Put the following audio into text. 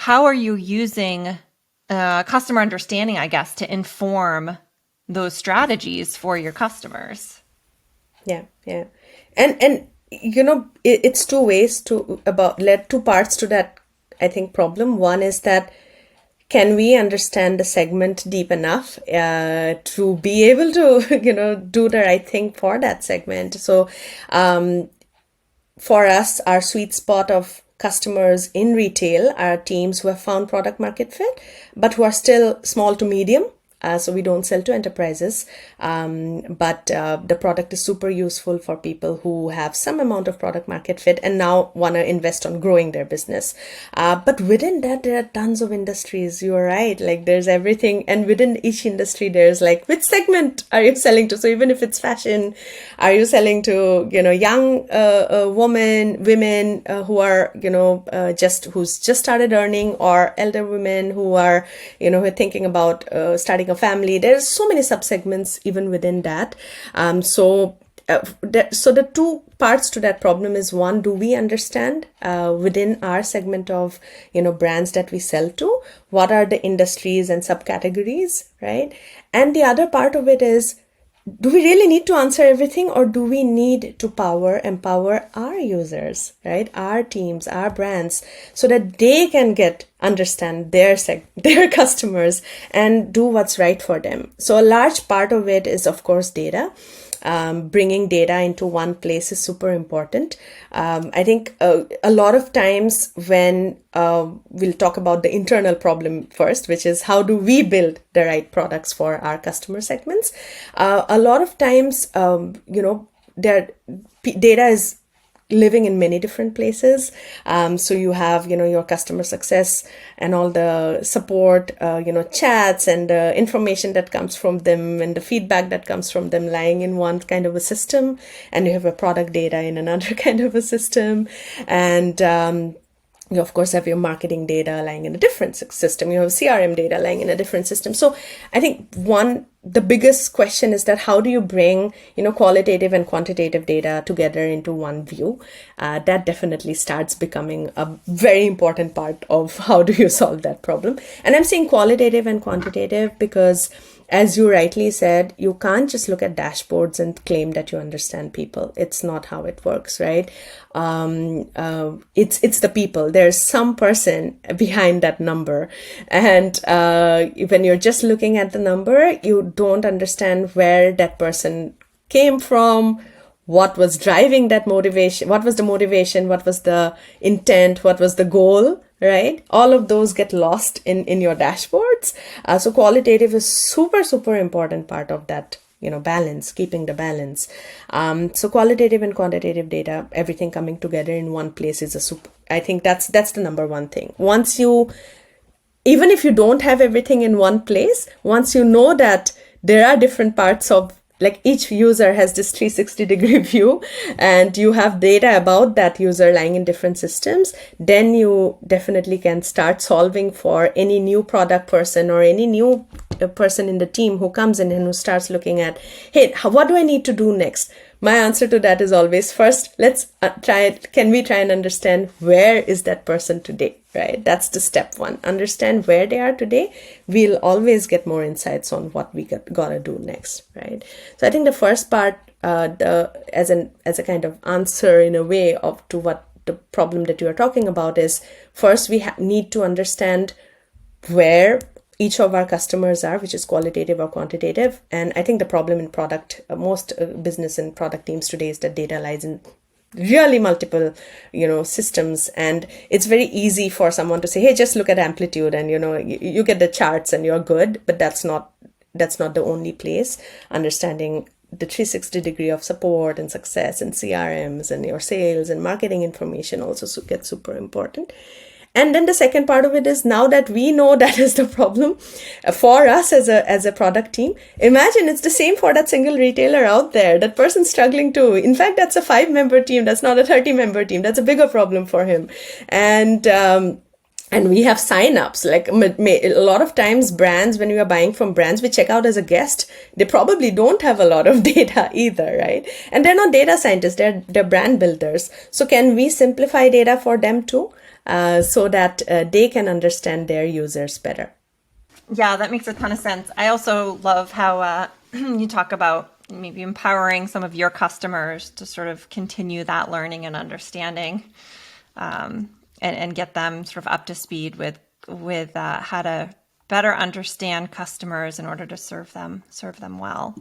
how are you using customer understanding, I guess, to inform those strategies for your customers? Yeah, yeah. And it's two ways to about led two parts to that, I think, problem. One is that can we understand the segment deep enough to be able to do the right thing for that segment? So for us, our sweet spot of customers in retail are teams who have found product market fit, but who are still small to medium. So we don't sell to enterprises, but the product is super useful for people who have some amount of product market fit and now want to invest on growing their business. But within that, there are tons of industries. You're right. Like there's everything, and within each industry, there's like which segment are you selling to? So even if it's fashion, are you selling to young women who are who's just started earning, or elder women who are who are thinking about starting a family? There's so many subsegments even within that. So the two parts to that problem is, one, do we understand within our segment of brands that we sell to, what are the industries and subcategories, right? And the other part of it is, do we really need to answer everything, or do we need to empower our users, right? Our teams, our brands, so that they can understand their customers and do what's right for them. So a large part of it is, of course, data. Bringing data into one place is super important. I think a lot of times when we'll talk about the internal problem first, which is how do we build the right products for our customer segments. A lot of times, data is living in many different places. So you have, your customer success and all the support, chats and the information that comes from them and the feedback that comes from them lying in one kind of a system. And you have a product data in another kind of a system. And, you of course have your marketing data lying in a different system. You have CRM data lying in a different system. So I think the biggest question is that how do you bring, qualitative and quantitative data together into one view? That definitely starts becoming a very important part of how do you solve that problem. And I'm saying qualitative and quantitative because, as you rightly said, you can't just look at dashboards and claim that you understand people. It's not how it works, right? It's the people. There's some person behind that number, and when you're just looking at the number, you don't understand where that person came from, what was driving that motivation, what was the motivation, what was the intent, what was the goal, right? All of those get lost in your dashboards. So qualitative is super, super important part of that, balance, keeping the balance. So qualitative and quantitative data, everything coming together in one place is I think that's the number one thing. Even if you don't have everything in one place, once you know that there are different parts of, like each user has this 360-degree view and you have data about that user lying in different systems, then you definitely can start solving for any new product person or any new person in the team who comes in and who starts looking at, hey, what do I need to do next? My answer to that is always, first, let's can we try and understand where is that person today, right? That's the step one. Understand where they are today. We'll always get more insights on what we gotta do next, right? So I think the first part, as a kind of answer in a way to what the problem that you are talking about is, first we need to understand where each of our customers are, which is qualitative or quantitative. And I think the problem in most business and product teams today is that data lies in really multiple, systems. And it's very easy for someone to say, hey, just look at amplitude and, you get the charts and you're good. But that's not the only place. Understanding the 360-degree of support and success and CRMs and your sales and marketing information also gets super important. And then the second part of it is, now that we know that is the problem for us as a product team, imagine it's the same for that single retailer out there. That person's struggling too. In fact, that's a 5-member team. That's not a 30-member team. That's a bigger problem for him. And we have signups. Like a lot of times brands, when we are buying from brands, we check out as a guest. They probably don't have a lot of data either, right? And they're not data scientists. They're brand builders. So can we simplify data for them too? so that they can understand their users better. Yeah, that makes a ton of sense. I also love how you talk about maybe empowering some of your customers to sort of continue that learning and understanding, and get them sort of up to speed with how to better understand customers in order to serve them well.